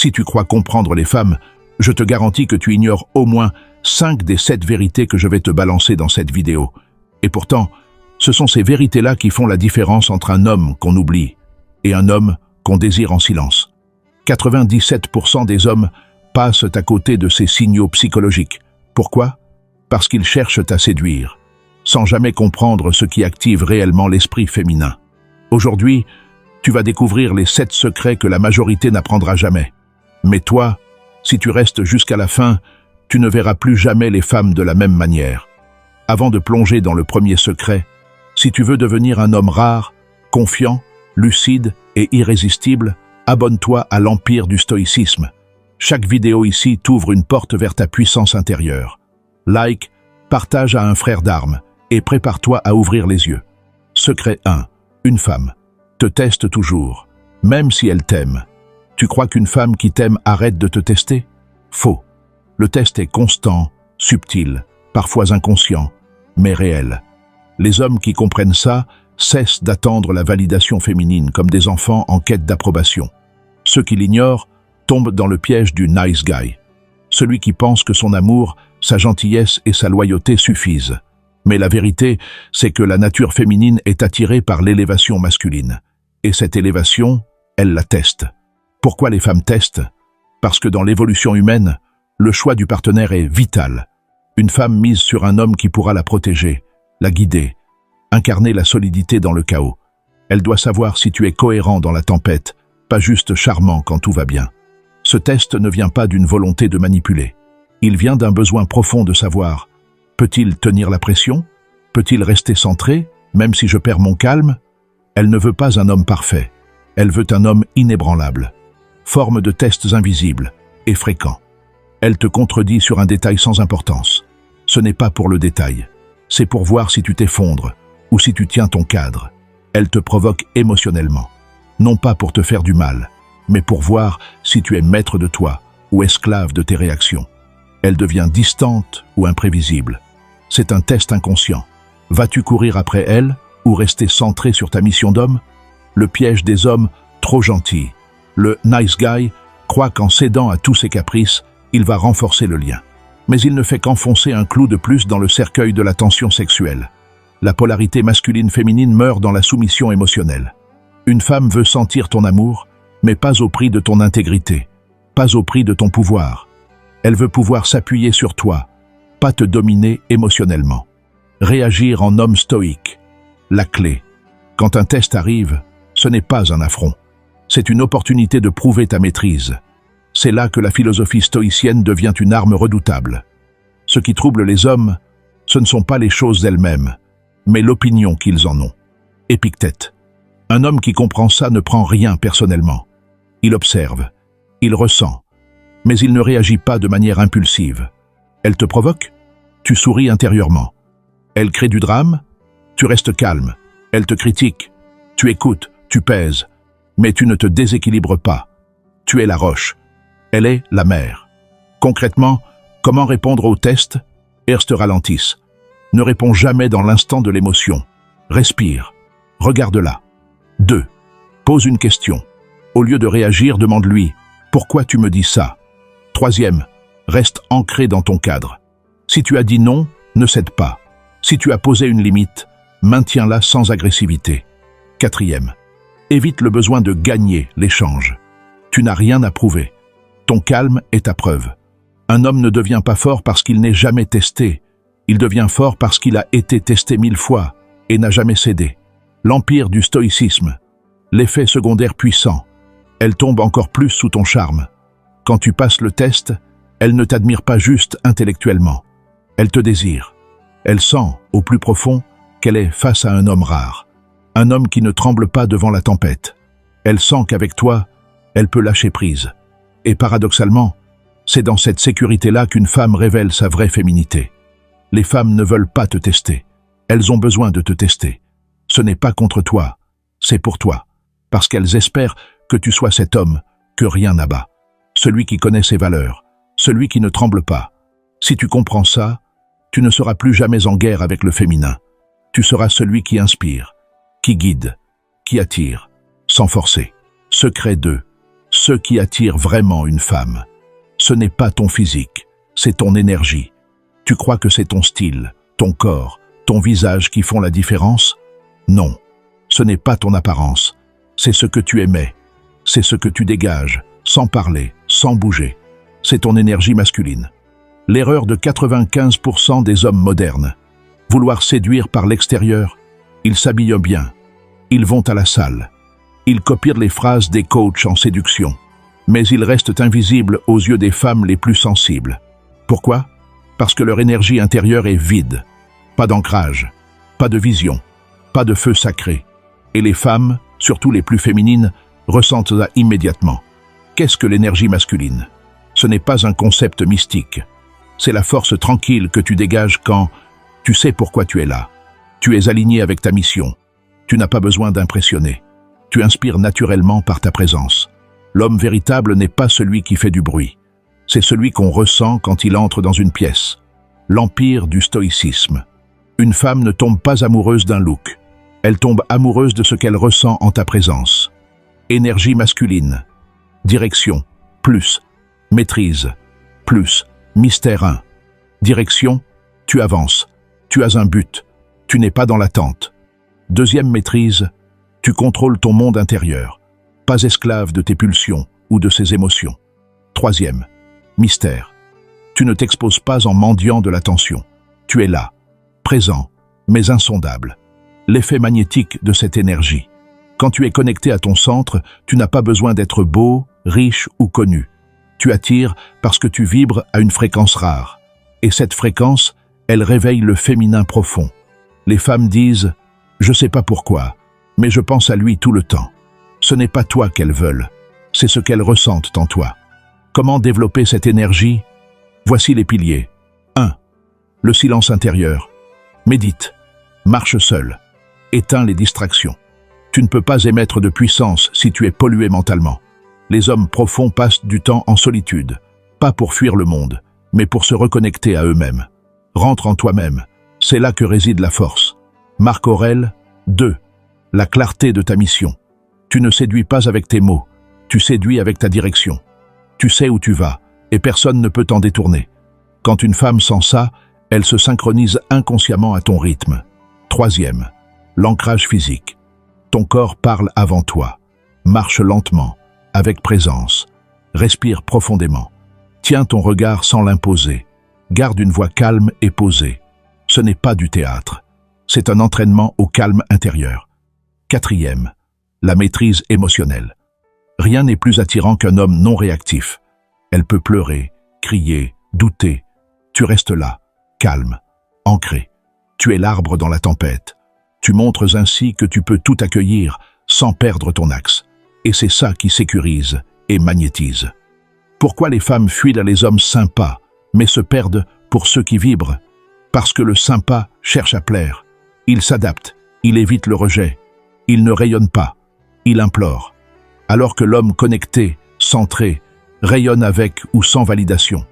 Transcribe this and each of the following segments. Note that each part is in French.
Si tu crois comprendre les femmes, je te garantis que tu ignores au moins 5 des 7 vérités que je vais te balancer dans cette vidéo. Et pourtant, ce sont ces vérités-là qui font la différence entre un homme qu'on oublie et un homme qu'on désire en silence. 97% des hommes passent à côté de ces signaux psychologiques. Pourquoi? Parce qu'ils cherchent à séduire, sans jamais comprendre ce qui active réellement l'esprit féminin. Aujourd'hui, tu vas découvrir les 7 secrets que la majorité n'apprendra jamais. Mais toi, si tu restes jusqu'à la fin, tu ne verras plus jamais les femmes de la même manière. Avant de plonger dans le premier secret, si tu veux devenir un homme rare, confiant, lucide et irrésistible, abonne-toi à l'Empire du Stoïcisme. Chaque vidéo ici t'ouvre une porte vers ta puissance intérieure. Like, partage à un frère d'armes et prépare-toi à ouvrir les yeux. Secret 1. Une femme te teste toujours, même si elle t'aime. Tu crois qu'une femme qui t'aime arrête de te tester? Faux. Le test est constant, subtil, parfois inconscient, mais réel. Les hommes qui comprennent ça cessent d'attendre la validation féminine comme des enfants en quête d'approbation. Ceux qui l'ignorent tombent dans le piège du nice guy. Celui qui pense que son amour, sa gentillesse et sa loyauté suffisent. Mais la vérité, c'est que la nature féminine est attirée par l'élévation masculine. Et cette élévation, elle la teste. Pourquoi les femmes testent? Parce que dans l'évolution humaine, le choix du partenaire est vital. Une femme mise sur un homme qui pourra la protéger, la guider, incarner la solidité dans le chaos. Elle doit savoir si tu es cohérent dans la tempête, pas juste charmant quand tout va bien. Ce test ne vient pas d'une volonté de manipuler. Il vient d'un besoin profond de savoir: peut-il tenir la pression? Peut-il rester centré, même si je perds mon calme? Elle ne veut pas un homme parfait. Elle veut un homme inébranlable. Forme de tests invisibles et fréquents. Elle te contredit sur un détail sans importance. Ce n'est pas pour le détail. C'est pour voir si tu t'effondres ou si tu tiens ton cadre. Elle te provoque émotionnellement. Non pas pour te faire du mal, mais pour voir si tu es maître de toi ou esclave de tes réactions. Elle devient distante ou imprévisible. C'est un test inconscient. Vas-tu courir après elle ou rester centré sur ta mission d'homme? Le piège des hommes trop gentils. Le nice guy croit qu'en cédant à tous ses caprices, il va renforcer le lien. Mais il ne fait qu'enfoncer un clou de plus dans le cercueil de la tension sexuelle. La polarité masculine-féminine meurt dans la soumission émotionnelle. Une femme veut sentir ton amour, mais pas au prix de ton intégrité, pas au prix de ton pouvoir. Elle veut pouvoir s'appuyer sur toi, pas te dominer émotionnellement. Réagir en homme stoïque. La clé. Quand un test arrive, ce n'est pas un affront. C'est une opportunité de prouver ta maîtrise. C'est là que la philosophie stoïcienne devient une arme redoutable. Ce qui trouble les hommes, ce ne sont pas les choses elles-mêmes, mais l'opinion qu'ils en ont. Épictète. Un homme qui comprend ça ne prend rien personnellement. Il observe, il ressent, mais il ne réagit pas de manière impulsive. Elle te provoque? Tu souris intérieurement. Elle crée du drame? Tu restes calme. Elle te critique? Tu écoutes, tu pèses, mais tu ne te déséquilibres pas. Tu es la roche. Elle est la mer. Concrètement, comment répondre au test? Erste ralentisse. Ne réponds jamais dans l'instant de l'émotion. Respire. Regarde-la. 2. Pose une question. Au lieu de réagir, demande-lui « Pourquoi tu me dis ça ?» 3e. Reste ancré dans ton cadre. Si tu as dit non, ne cède pas. Si tu as posé une limite, maintiens-la sans agressivité. 4e. Évite le besoin de gagner l'échange. Tu n'as rien à prouver. Ton calme est ta preuve. Un homme ne devient pas fort parce qu'il n'est jamais testé. Il devient fort parce qu'il a été testé 1000 fois et n'a jamais cédé. L'empire du stoïcisme. L'effet secondaire puissant. Elle tombe encore plus sous ton charme. Quand tu passes le test, elle ne t'admire pas juste intellectuellement. Elle te désire. Elle sent, au plus profond, qu'elle est face à un homme rare. Un homme qui ne tremble pas devant la tempête. Elle sent qu'avec toi, elle peut lâcher prise. Et paradoxalement, c'est dans cette sécurité-là qu'une femme révèle sa vraie féminité. Les femmes ne veulent pas te tester. Elles ont besoin de te tester. Ce n'est pas contre toi, c'est pour toi. Parce qu'elles espèrent que tu sois cet homme que rien n'abat. Celui qui connaît ses valeurs, celui qui ne tremble pas. Si tu comprends ça, tu ne seras plus jamais en guerre avec le féminin. Tu seras celui qui inspire, qui guide, qui attire, sans forcer. Secret 2. Ce qui attire vraiment une femme, ce n'est pas ton physique, c'est ton énergie. Tu crois que c'est ton style, ton corps, ton visage qui font la différence? Non, ce n'est pas ton apparence, c'est ce que tu émets, c'est ce que tu dégages, sans parler, sans bouger. C'est ton énergie masculine. L'erreur de 95% des hommes modernes. Vouloir séduire par l'extérieur, ils s'habillent bien, ils vont à la salle, ils copient les phrases des coachs en séduction, mais ils restent invisibles aux yeux des femmes les plus sensibles. Pourquoi? Parce que leur énergie intérieure est vide. Pas d'ancrage, pas de vision, pas de feu sacré. Et les femmes, surtout les plus féminines, ressentent ça immédiatement. Qu'est-ce que l'énergie masculine? Ce n'est pas un concept mystique. C'est la force tranquille que tu dégages quand tu sais pourquoi tu es là. Tu es aligné avec ta mission. Tu n'as pas besoin d'impressionner. Tu inspires naturellement par ta présence. L'homme véritable n'est pas celui qui fait du bruit. C'est celui qu'on ressent quand il entre dans une pièce. L'empire du stoïcisme. Une femme ne tombe pas amoureuse d'un look. Elle tombe amoureuse de ce qu'elle ressent en ta présence. Énergie masculine. Direction. Plus. Maîtrise. Plus. Mystère 1. Direction. Tu avances. Tu as un but. Tu n'es pas dans l'attente. Deuxième maîtrise. Tu contrôles ton monde intérieur. Pas esclave de tes pulsions ou de ses émotions. Troisième. Mystère. Tu ne t'exposes pas en mendiant de l'attention. Tu es là, présent, mais insondable. L'effet magnétique de cette énergie. Quand tu es connecté à ton centre, tu n'as pas besoin d'être beau, riche ou connu. Tu attires parce que tu vibres à une fréquence rare. Et cette fréquence, elle réveille le féminin profond. Les femmes disent « Je sais pas pourquoi, mais je pense à lui tout le temps ». Ce n'est pas toi qu'elles veulent, c'est ce qu'elles ressentent en toi. Comment développer cette énergie? Voici les piliers. 1. Le silence intérieur. Médite. Marche seul. Éteins les distractions. Tu ne peux pas émettre de puissance si tu es pollué mentalement. Les hommes profonds passent du temps en solitude, pas pour fuir le monde, mais pour se reconnecter à eux-mêmes. Rentre en toi-même, c'est là que réside la force. Marc Aurèle. 2. La clarté de ta mission. Tu ne séduis pas avec tes mots, tu séduis avec ta direction. Tu sais où tu vas, et personne ne peut t'en détourner. Quand une femme sent ça, elle se synchronise inconsciemment à ton rythme. Troisième, l'ancrage physique. Ton corps parle avant toi. Marche lentement, avec présence. Respire profondément. Tiens ton regard sans l'imposer. Garde une voix calme et posée. Ce n'est pas du théâtre. C'est un entraînement au calme intérieur. Quatrième, la maîtrise émotionnelle. Rien n'est plus attirant qu'un homme non réactif. Elle peut pleurer, crier, douter. Tu restes là, calme, ancré. Tu es l'arbre dans la tempête. Tu montres ainsi que tu peux tout accueillir sans perdre ton axe. Et c'est ça qui sécurise et magnétise. Pourquoi les femmes fuient les hommes sympas, mais se perdent pour ceux qui vibrent? Parce que le sympa cherche à plaire. Il s'adapte, il évite le rejet. Il ne rayonne pas, il implore. Alors que l'homme connecté, centré, rayonne avec ou sans validation.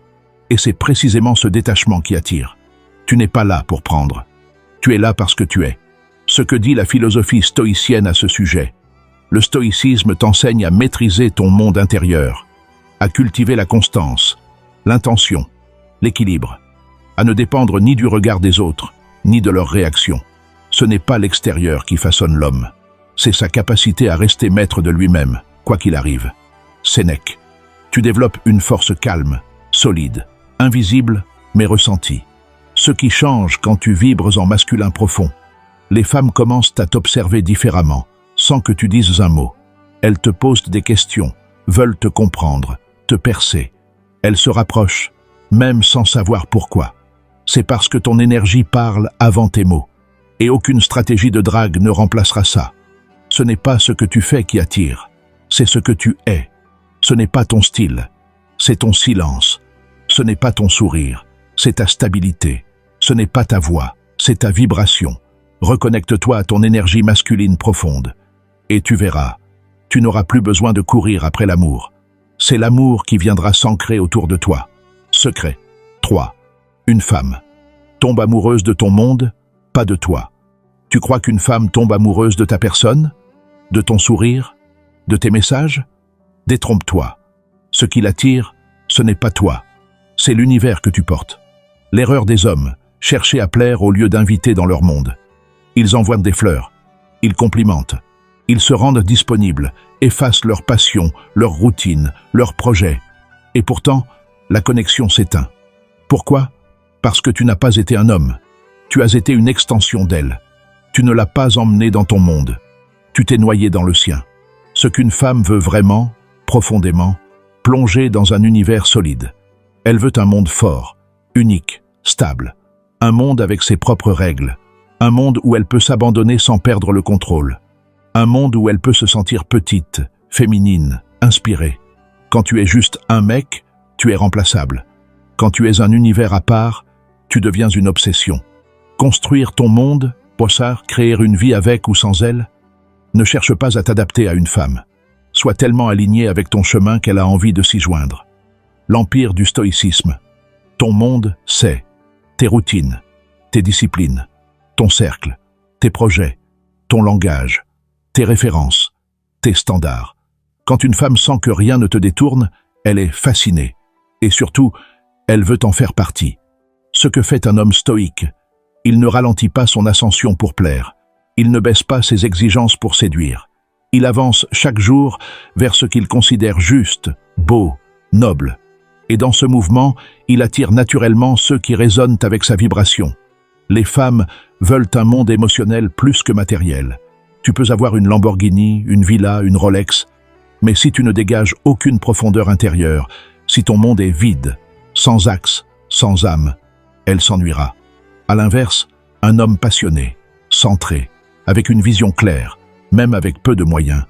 Et c'est précisément ce détachement qui attire. Tu n'es pas là pour prendre. Tu es là parce que tu es. Ce que dit la philosophie stoïcienne à ce sujet. Le stoïcisme t'enseigne à maîtriser ton monde intérieur, à cultiver la constance, l'intention, l'équilibre, à ne dépendre ni du regard des autres, ni de leurs réactions. Ce n'est pas l'extérieur qui façonne l'homme. C'est sa capacité à rester maître de lui-même, quoi qu'il arrive. Sénèque. Tu développes une force calme, solide, invisible, mais ressentie. Ce qui change quand tu vibres en masculin profond. Les femmes commencent à t'observer différemment, sans que tu dises un mot. Elles te posent des questions, veulent te comprendre, te percer. Elles se rapprochent, même sans savoir pourquoi. C'est parce que ton énergie parle avant tes mots. Et aucune stratégie de drague ne remplacera ça. Ce n'est pas ce que tu fais qui attire, c'est ce que tu es. Ce n'est pas ton style, c'est ton silence. Ce n'est pas ton sourire, c'est ta stabilité. Ce n'est pas ta voix, c'est ta vibration. Reconnecte-toi à ton énergie masculine profonde. Et tu verras, tu n'auras plus besoin de courir après l'amour. C'est l'amour qui viendra s'ancrer autour de toi. Secret. 3. Une femme. Tombe amoureuse de ton monde, pas de toi. Tu crois qu'une femme tombe amoureuse de ta personne? De ton sourire? De tes messages? Détrompe-toi. Ce qui l'attire, ce n'est pas toi. C'est l'univers que tu portes. L'erreur des hommes, chercher à plaire au lieu d'inviter dans leur monde. Ils envoient des fleurs. Ils complimentent. Ils se rendent disponibles, effacent leur passion, leur routine, leurs projets. Et pourtant, la connexion s'éteint. Pourquoi? Parce que tu n'as pas été un homme. Tu as été une extension d'elle. Tu ne l'as pas emmenée dans ton monde. Tu t'es noyé dans le sien. Ce qu'une femme veut vraiment, profondément, plonger dans un univers solide. Elle veut un monde fort, unique, stable. Un monde avec ses propres règles. Un monde où elle peut s'abandonner sans perdre le contrôle. Un monde où elle peut se sentir petite, féminine, inspirée. Quand tu es juste un mec, tu es remplaçable. Quand tu es un univers à part, tu deviens une obsession. Construire ton monde, Possard, créer une vie avec ou sans elle, ne cherche pas à t'adapter à une femme. Sois tellement aligné avec ton chemin qu'elle a envie de s'y joindre. L'empire du stoïcisme. Ton monde, c'est tes routines, tes disciplines, ton cercle, tes projets, ton langage, tes références, tes standards. Quand une femme sent que rien ne te détourne, elle est fascinée. Et surtout, elle veut en faire partie. Ce que fait un homme stoïque, il ne ralentit pas son ascension pour plaire. Il ne baisse pas ses exigences pour séduire. Il avance chaque jour vers ce qu'il considère juste, beau, noble. Et dans ce mouvement, il attire naturellement ceux qui résonnent avec sa vibration. Les femmes veulent un monde émotionnel plus que matériel. Tu peux avoir une Lamborghini, une villa, une Rolex, mais si tu ne dégages aucune profondeur intérieure, si ton monde est vide, sans axe, sans âme, elle s'ennuiera. À l'inverse, un homme passionné, centré, avec une vision claire, même avec peu de moyens,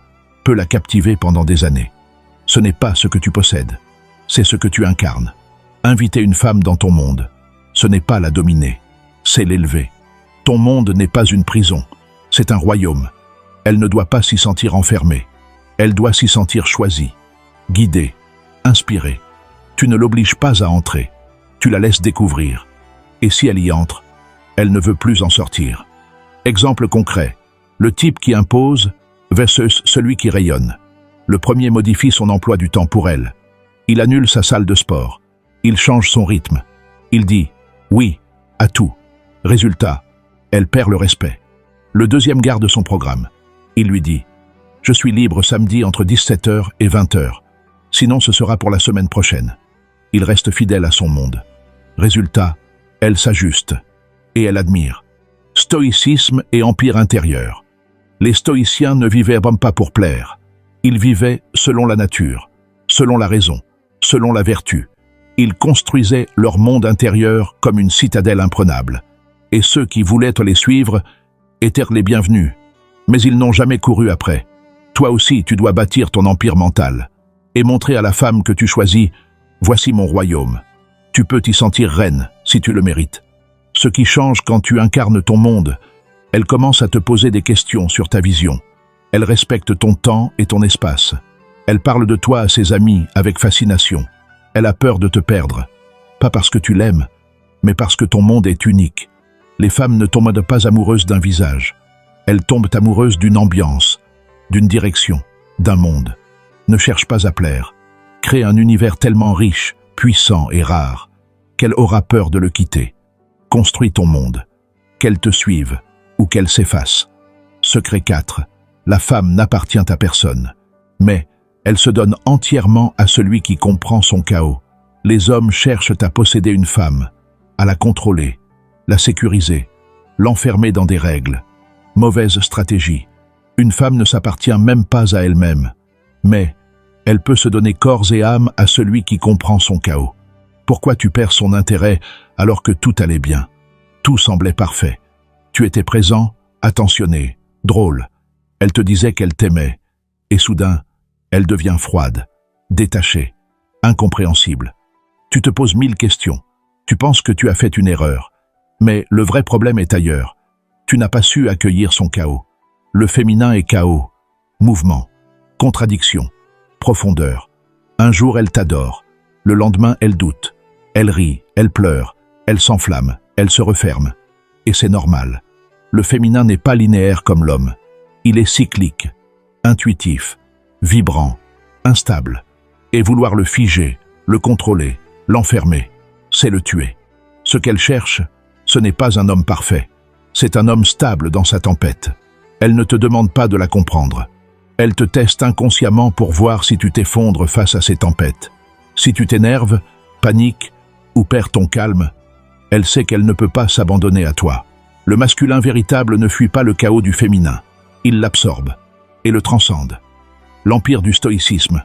peut la captiver pendant des années. Ce n'est pas ce que tu possèdes, c'est ce que tu incarnes. Inviter une femme dans ton monde, ce n'est pas la dominer, c'est l'élever. Ton monde n'est pas une prison, c'est un royaume. Elle ne doit pas s'y sentir enfermée. Elle doit s'y sentir choisie, guidée, inspirée. Tu ne l'obliges pas à entrer, tu la laisses découvrir. Et si elle y entre, elle ne veut plus en sortir. Exemple concret, le type qui impose versus celui qui rayonne. Le premier modifie son emploi du temps pour elle. Il annule sa salle de sport. Il change son rythme. Il dit « oui » à tout. Résultat, elle perd le respect. Le deuxième garde son programme. Il lui dit « je suis libre samedi entre 17h et 20h. Sinon ce sera pour la semaine prochaine. » Il reste fidèle à son monde. Résultat, elle s'ajuste. Et elle admire. Stoïcisme et empire intérieur. Les stoïciens ne vivaient pas pour plaire. Ils vivaient selon la nature, selon la raison, selon la vertu. Ils construisaient leur monde intérieur comme une citadelle imprenable. Et ceux qui voulaient les suivre étaient les bienvenus. Mais ils n'ont jamais couru après. Toi aussi, tu dois bâtir ton empire mental et montrer à la femme que tu choisis « voici mon royaume ». Tu peux t'y sentir reine si tu le mérites. Ce qui change quand tu incarnes ton monde, elle commence à te poser des questions sur ta vision. Elle respecte ton temps et ton espace. Elle parle de toi à ses amis avec fascination. Elle a peur de te perdre. Pas parce que tu l'aimes, mais parce que ton monde est unique. Les femmes ne tombent pas amoureuses d'un visage. Elles tombent amoureuses d'une ambiance, d'une direction, d'un monde. Ne cherche pas à plaire. Crée un univers tellement riche, puissant et rare, qu'elle aura peur de le quitter. Construis ton monde. Qu'elle te suive ou qu'elle s'efface. Secret 4. La femme n'appartient à personne, mais elle se donne entièrement à celui qui comprend son chaos. Les hommes cherchent à posséder une femme, à la contrôler, la sécuriser, l'enfermer dans des règles. Mauvaise stratégie. Une femme ne s'appartient même pas à elle-même, mais elle peut se donner corps et âme à celui qui comprend son chaos. Pourquoi tu perds son intérêt alors que tout allait bien? Tout semblait parfait. Tu étais présent, attentionné, drôle. Elle te disait qu'elle t'aimait. Et soudain, elle devient froide, détachée, incompréhensible. Tu te poses 1000 questions. Tu penses que tu as fait une erreur. Mais le vrai problème est ailleurs. Tu n'as pas su accueillir son chaos. Le féminin est chaos, mouvement, contradiction, profondeur. Un jour, elle t'adore. Le lendemain, elle doute. Elle rit, elle pleure, elle s'enflamme, elle se referme. Et c'est normal. Le féminin n'est pas linéaire comme l'homme. Il est cyclique, intuitif, vibrant, instable. Et vouloir le figer, le contrôler, l'enfermer, c'est le tuer. Ce qu'elle cherche, ce n'est pas un homme parfait. C'est un homme stable dans sa tempête. Elle ne te demande pas de la comprendre. Elle te teste inconsciemment pour voir si tu t'effondres face à ses tempêtes. Si tu t'énerves, paniques ou perds ton calme, elle sait qu'elle ne peut pas s'abandonner à toi. Le masculin véritable ne fuit pas le chaos du féminin. Il l'absorbe et le transcende. L'empire du stoïcisme.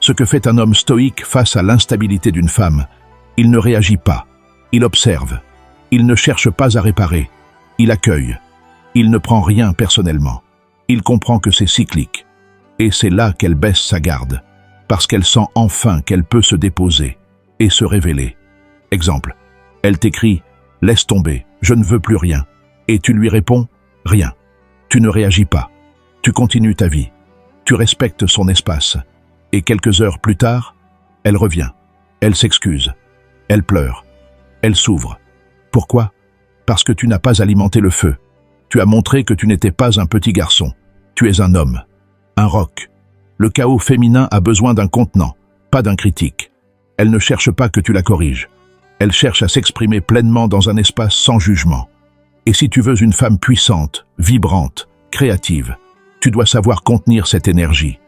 Ce que fait un homme stoïque face à l'instabilité d'une femme, il ne réagit pas, il observe, il ne cherche pas à réparer, il accueille, il ne prend rien personnellement, il comprend que c'est cyclique. Et c'est là qu'elle baisse sa garde, parce qu'elle sent enfin qu'elle peut se déposer et se révéler. Exemple, elle t'écrit « Laisse tomber, je ne veux plus rien » et tu lui réponds « Rien ». Tu ne réagis pas, tu continues ta vie, tu respectes son espace. Et quelques heures plus tard, elle revient, elle s'excuse, elle pleure, elle s'ouvre. Pourquoi? Parce que tu n'as pas alimenté le feu. Tu as montré que tu n'étais pas un petit garçon. Tu es un homme, un roc. Le chaos féminin a besoin d'un contenant, pas d'un critique. Elle ne cherche pas que tu la corriges. Elle cherche à s'exprimer pleinement dans un espace sans jugement. Et si tu veux une femme puissante, vibrante, créative, tu dois savoir contenir cette énergie,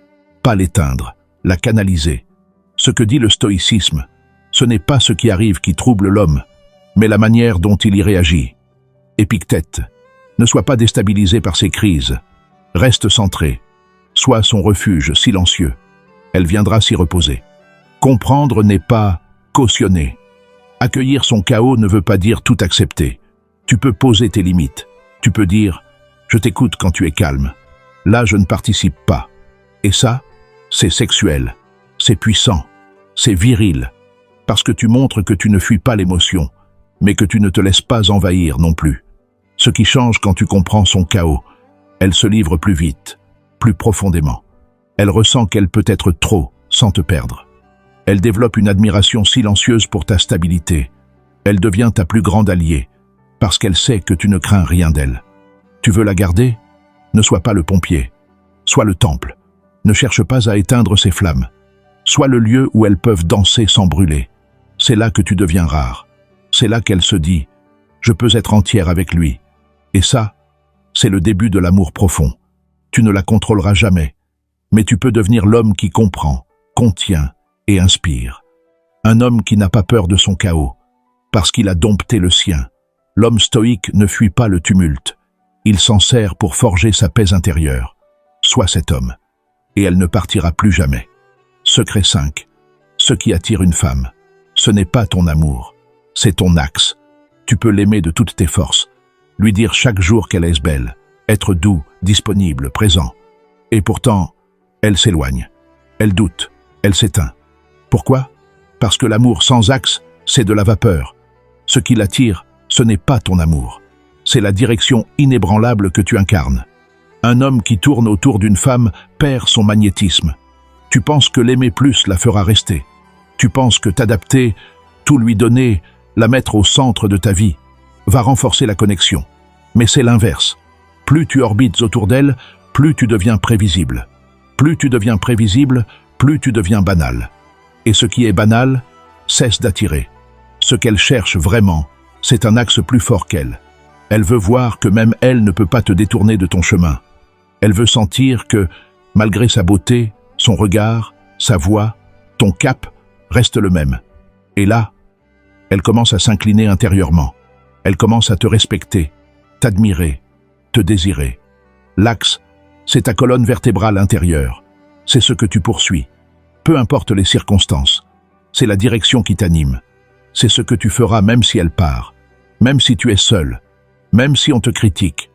pas l'éteindre, la canaliser. Ce que dit le stoïcisme, ce n'est pas ce qui arrive qui trouble l'homme, mais la manière dont il y réagit. Épictète, ne sois pas déstabilisé par ces crises. Reste centré. Sois son refuge silencieux. Elle viendra s'y reposer. Comprendre n'est pas cautionner. Accueillir son chaos ne veut pas dire tout accepter. Tu peux poser tes limites. Tu peux dire « Je t'écoute quand tu es calme. Là, je ne participe pas. » Et ça, c'est sexuel, c'est puissant, c'est viril, parce que tu montres que tu ne fuis pas l'émotion, mais que tu ne te laisses pas envahir non plus. Ce qui change quand tu comprends son chaos, elle se livre plus vite, plus profondément. Elle ressent qu'elle peut être trop sans te perdre. Elle développe une admiration silencieuse pour ta stabilité. Elle devient ta plus grande alliée, parce qu'elle sait que tu ne crains rien d'elle. Tu veux la garder? Ne sois pas le pompier, sois le temple. Ne cherche pas à éteindre ses flammes. Sois le lieu où elles peuvent danser sans brûler. C'est là que tu deviens rare. C'est là qu'elle se dit « Je peux être entière avec lui ». Et ça, c'est le début de l'amour profond. Tu ne la contrôleras jamais, mais tu peux devenir l'homme qui comprend, contient et inspire. Un homme qui n'a pas peur de son chaos, parce qu'il a dompté le sien. L'homme stoïque ne fuit pas le tumulte. Il s'en sert pour forger sa paix intérieure. Sois cet homme. Et elle ne partira plus jamais. Secret 5. Ce qui attire une femme, ce n'est pas ton amour, c'est ton axe. Tu peux l'aimer de toutes tes forces, lui dire chaque jour qu'elle est belle, être doux, disponible, présent. Et pourtant, elle s'éloigne, elle doute, elle s'éteint. Pourquoi? Parce que l'amour sans axe, c'est de la vapeur. Ce qui l'attire, ce n'est pas ton amour, c'est la direction inébranlable que tu incarnes. Un homme qui tourne autour d'une femme perd son magnétisme. Tu penses que l'aimer plus la fera rester. Tu penses que t'adapter, tout lui donner, la mettre au centre de ta vie, va renforcer la connexion. Mais c'est l'inverse. Plus tu orbites autour d'elle, plus tu deviens prévisible. Plus tu deviens prévisible, plus tu deviens banal. Et ce qui est banal, cesse d'attirer. Ce qu'elle cherche vraiment, c'est un axe plus fort qu'elle. Elle veut voir que même elle ne peut pas te détourner de ton chemin. Elle veut sentir que, malgré sa beauté, son regard, sa voix, ton cap reste le même. Et là, elle commence à s'incliner intérieurement. Elle commence à te respecter, t'admirer, te désirer. L'axe, c'est ta colonne vertébrale intérieure. C'est ce que tu poursuis. Peu importe les circonstances. C'est la direction qui t'anime. C'est ce que tu feras même si elle part, même si tu es seul, même si on te critique.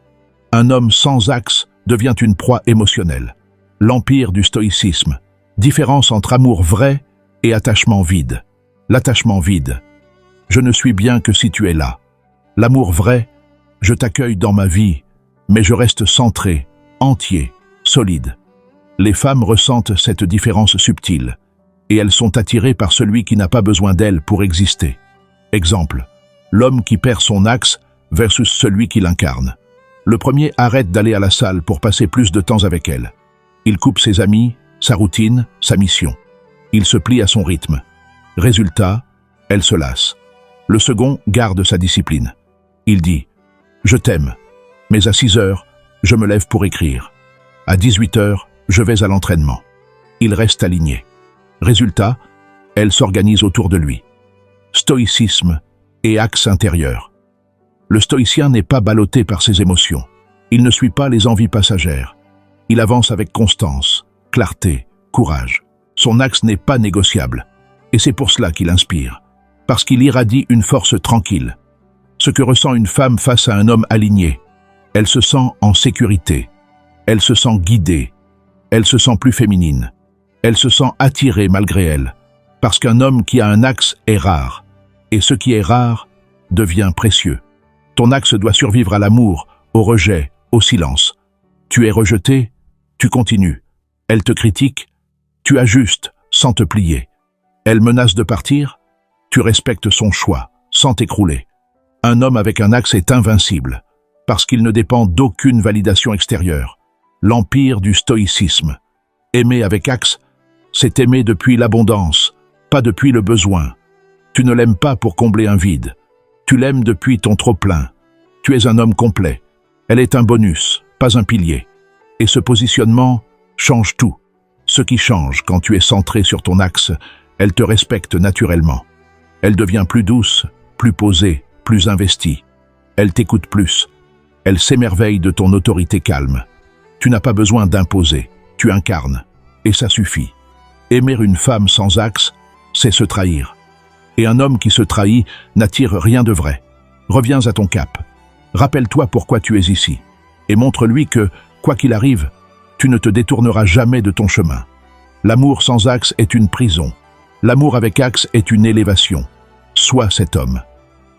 Un homme sans axe devient une proie émotionnelle. L'empire du stoïcisme. Différence entre amour vrai et attachement vide. L'attachement vide. Je ne suis bien que si tu es là. L'amour vrai, je t'accueille dans ma vie, mais je reste centré, entier, solide. Les femmes ressentent cette différence subtile, et elles sont attirées par celui qui n'a pas besoin d'elles pour exister. Exemple, l'homme qui perd son axe versus celui qui l'incarne. Le premier arrête d'aller à la salle pour passer plus de temps avec elle. Il coupe ses amis, sa routine, sa mission. Il se plie à son rythme. Résultat, elle se lasse. Le second garde sa discipline. Il dit « Je t'aime, mais à 6 heures, je me lève pour écrire. À 18 heures, je vais à l'entraînement. » Il reste aligné. Résultat, elle s'organise autour de lui. Stoïcisme et axe intérieur. Le stoïcien n'est pas ballotté par ses émotions. Il ne suit pas les envies passagères. Il avance avec constance, clarté, courage. Son axe n'est pas négociable. Et c'est pour cela qu'il inspire. Parce qu'il irradie une force tranquille. Ce que ressent une femme face à un homme aligné. Elle se sent en sécurité. Elle se sent guidée. Elle se sent plus féminine. Elle se sent attirée malgré elle. Parce qu'un homme qui a un axe est rare. Et ce qui est rare devient précieux. Ton axe doit survivre à l'amour, au rejet, au silence. Tu es rejeté, tu continues. Elle te critique, tu ajustes sans te plier. Elle menace de partir, tu respectes son choix, sans t'écrouler. Un homme avec un axe est invincible, parce qu'il ne dépend d'aucune validation extérieure. L'empire du stoïcisme. Aimer avec axe, c'est aimer depuis l'abondance, pas depuis le besoin. Tu ne l'aimes pas pour combler un vide. Tu l'aimes depuis ton trop-plein. Tu es un homme complet. Elle est un bonus, pas un pilier. Et ce positionnement change tout. Ce qui change quand tu es centré sur ton axe, elle te respecte naturellement. Elle devient plus douce, plus posée, plus investie. Elle t'écoute plus. Elle s'émerveille de ton autorité calme. Tu n'as pas besoin d'imposer, tu incarnes. Et ça suffit. Aimer une femme sans axe, c'est se trahir. Et un homme qui se trahit n'attire rien de vrai. Reviens à ton cap. Rappelle-toi pourquoi tu es ici. Et montre-lui que, quoi qu'il arrive, tu ne te détourneras jamais de ton chemin. L'amour sans axe est une prison. L'amour avec axe est une élévation. Sois cet homme.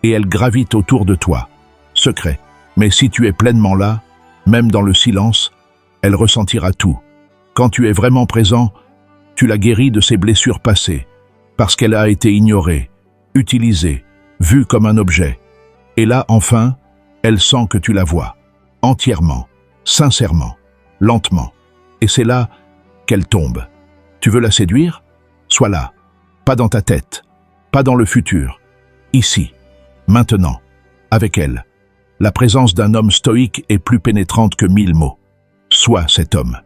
Et elle gravite autour de toi. Secret. Mais si tu es pleinement là, même dans le silence, elle ressentira tout. Quand tu es vraiment présent, tu la guéris de ses blessures passées, parce qu'elle a été ignorée, utilisée, vue comme un objet. Et là, enfin, elle sent que tu la vois, entièrement, sincèrement, lentement. Et c'est là qu'elle tombe. Tu veux la séduire? Sois là, pas dans ta tête, pas dans le futur, ici, maintenant, avec elle. La présence d'un homme stoïque est plus pénétrante que 1000 mots. Sois cet homme,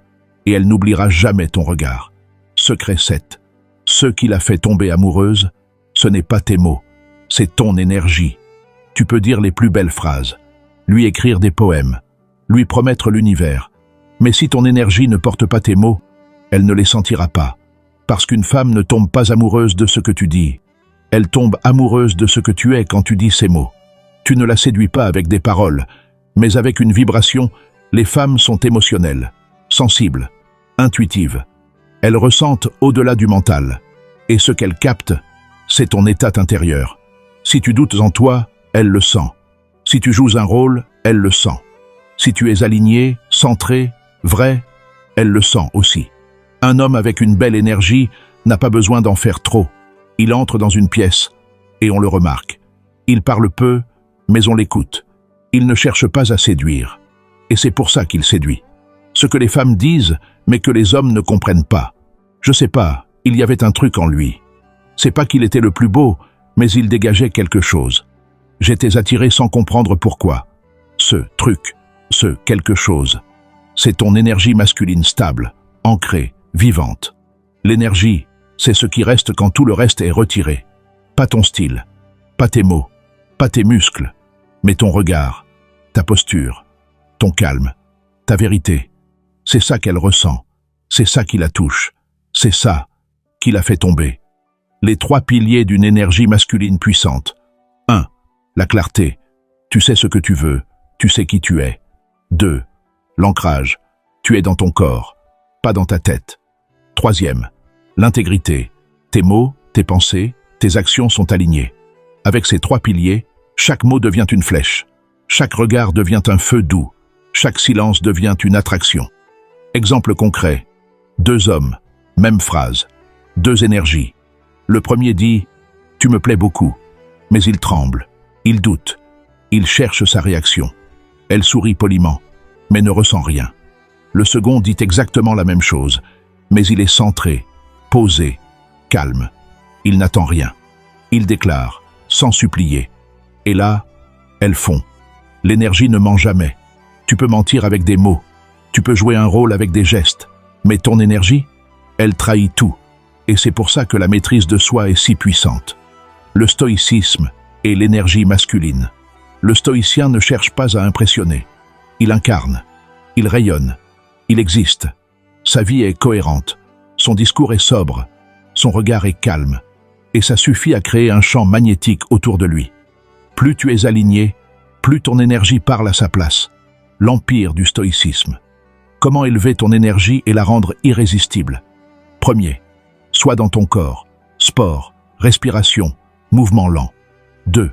et elle n'oubliera jamais ton regard. Secret 7. Ce qui l'a fait tomber amoureuse, ce n'est pas tes mots, c'est ton énergie. Tu peux dire les plus belles phrases, lui écrire des poèmes, lui promettre l'univers. Mais si ton énergie ne porte pas tes mots, elle ne les sentira pas. Parce qu'une femme ne tombe pas amoureuse de ce que tu dis. Elle tombe amoureuse de ce que tu es quand tu dis ces mots. Tu ne la séduis pas avec des paroles, mais avec une vibration. Les femmes sont émotionnelles, sensibles, intuitives. Elles ressentent au-delà du mental. Et ce qu'elles captent, c'est ton état intérieur. Si tu doutes en toi, elle le sent. Si tu joues un rôle, elle le sent. Si tu es aligné, centré, vrai, elle le sent aussi. Un homme avec une belle énergie n'a pas besoin d'en faire trop. Il entre dans une pièce et on le remarque. Il parle peu, mais on l'écoute. Il ne cherche pas à séduire. Et c'est pour ça qu'il séduit. Ce que les femmes disent, mais que les hommes ne comprennent pas. Je sais pas, il y avait un truc en lui. C'est pas qu'il était le plus beau, mais il dégageait quelque chose. J'étais attiré sans comprendre pourquoi. Ce truc, ce quelque chose, c'est ton énergie masculine stable, ancrée, vivante. L'énergie, c'est ce qui reste quand tout le reste est retiré. Pas ton style, pas tes mots, pas tes muscles, mais ton regard, ta posture, ton calme, ta vérité. C'est ça qu'elle ressent, c'est ça qui la touche, c'est ça qui la fait tomber. Les 3 piliers d'une énergie masculine puissante. 1. La clarté. Tu sais ce que tu veux, tu sais qui tu es. 2. L'ancrage. Tu es dans ton corps, pas dans ta tête. 3e. L'intégrité. Tes mots, tes pensées, tes actions sont alignés. Avec ces 3 piliers, chaque mot devient une flèche. Chaque regard devient un feu doux. Chaque silence devient une attraction. Exemple concret. 2 hommes, même phrase. 2 énergies. Le premier dit « Tu me plais beaucoup », mais il tremble, il doute, il cherche sa réaction. Elle sourit poliment, mais ne ressent rien. Le second dit exactement la même chose. mais il est centré, posé, calme. Il n'attend rien. Il déclare, sans supplier. Et là, elles font. L'énergie ne ment jamais. Tu peux mentir avec des mots. Tu peux jouer un rôle avec des gestes. Mais ton énergie, elle trahit tout. Et c'est pour ça que la maîtrise de soi est si puissante. Le stoïcisme est l'énergie masculine. Le stoïcien ne cherche pas à impressionner. Il incarne. Il rayonne. Il existe. Sa vie est cohérente. Son discours est sobre. Son regard est calme. Et ça suffit à créer un champ magnétique autour de lui. Plus tu es aligné, plus ton énergie parle à sa place. L'empire du stoïcisme. Comment élever ton énergie et la rendre irrésistible? Premier, sois dans ton corps. Sport, respiration, mouvement lent. 2.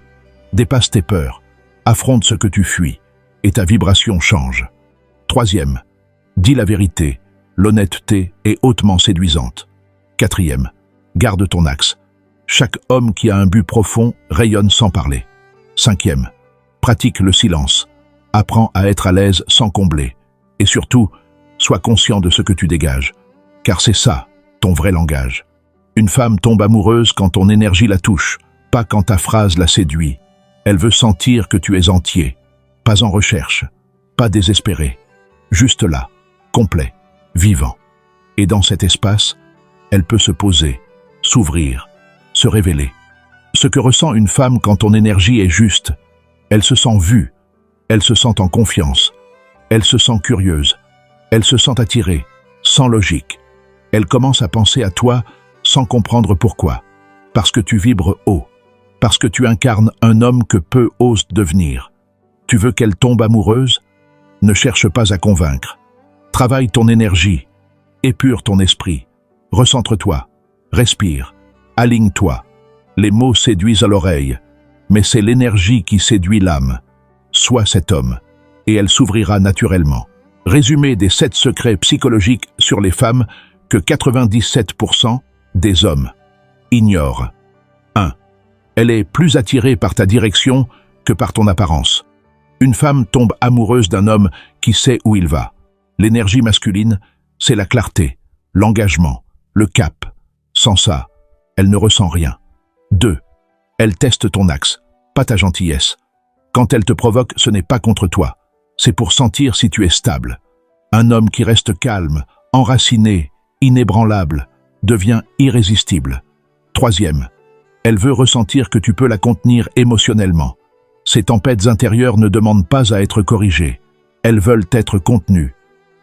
Dépasse tes peurs. Affronte ce que tu fuis. Et ta vibration change. Troisième, dis la vérité. L'honnêteté est hautement séduisante. Quatrième, garde ton axe. Chaque homme qui a un but profond rayonne sans parler. Cinquième, pratique le silence. Apprends à être à l'aise sans combler. Et surtout, sois conscient de ce que tu dégages. Car c'est ça, ton vrai langage. Une femme tombe amoureuse quand ton énergie la touche, pas quand ta phrase la séduit. Elle veut sentir que tu es entier, pas en recherche, pas désespéré. Juste là, complet, vivant. Et dans cet espace, elle peut se poser, s'ouvrir, se révéler. Ce que ressent une femme quand ton énergie est juste, elle se sent vue, elle se sent en confiance, elle se sent curieuse, elle se sent attirée, sans logique. Elle commence à penser à toi sans comprendre pourquoi. Parce que tu vibres haut, parce que tu incarnes un homme que peu osent devenir. Tu veux qu'elle tombe amoureuse? Ne cherche pas à convaincre. Travaille ton énergie, épure ton esprit, recentre-toi, respire, aligne-toi. Les mots séduisent à l'oreille, mais c'est l'énergie qui séduit l'âme. Sois cet homme, et elle s'ouvrira naturellement. Résumé des 7 secrets psychologiques sur les femmes que 97% des hommes ignorent. 1. Elle est plus attirée par ta direction que par ton apparence. Une femme tombe amoureuse d'un homme qui sait où il va. L'énergie masculine, c'est la clarté, l'engagement, le cap. Sans ça, elle ne ressent rien. 2. Elle teste ton axe, pas ta gentillesse. Quand elle te provoque, ce n'est pas contre toi. C'est pour sentir si tu es stable. Un homme qui reste calme, enraciné, inébranlable, devient irrésistible. 3. Elle veut ressentir que tu peux la contenir émotionnellement. Ces tempêtes intérieures ne demandent pas à être corrigées. Elles veulent être contenues.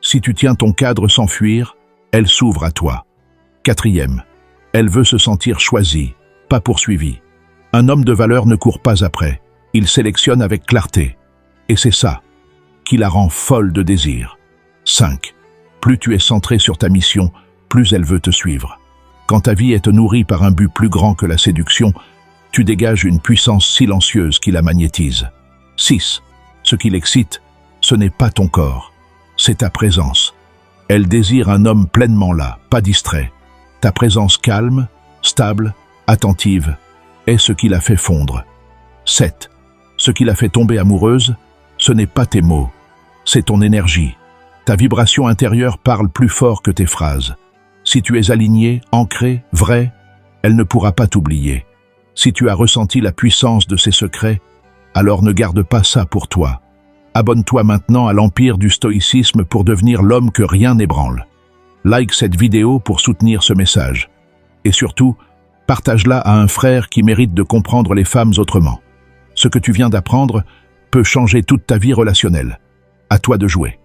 Si tu tiens ton cadre sans fuir, elle s'ouvre à toi. 4. Elle veut se sentir choisie, pas poursuivie. Un homme de valeur ne court pas après. Il sélectionne avec clarté. Et c'est ça qui la rend folle de désir. 5. Plus tu es centré sur ta mission, plus elle veut te suivre. Quand ta vie est nourrie par un but plus grand que la séduction, tu dégages une puissance silencieuse qui la magnétise. 6. Ce qui l'excite, ce n'est pas ton corps, c'est ta présence. Elle désire un homme pleinement là, pas distrait. Ta présence calme, stable, attentive, est ce qui la fait fondre. 7. Ce qui la fait tomber amoureuse, ce n'est pas tes mots, c'est ton énergie. Ta vibration intérieure parle plus fort que tes phrases. Si tu es aligné, ancré, vrai, elle ne pourra pas t'oublier. Si tu as ressenti la puissance de ces secrets, alors ne garde pas ça pour toi. Abonne-toi maintenant à l'Empire du Stoïcisme pour devenir l'homme que rien n'ébranle. Like cette vidéo pour soutenir ce message. Et surtout, partage-la à un frère qui mérite de comprendre les femmes autrement. Ce que tu viens d'apprendre peut changer toute ta vie relationnelle. À toi de jouer.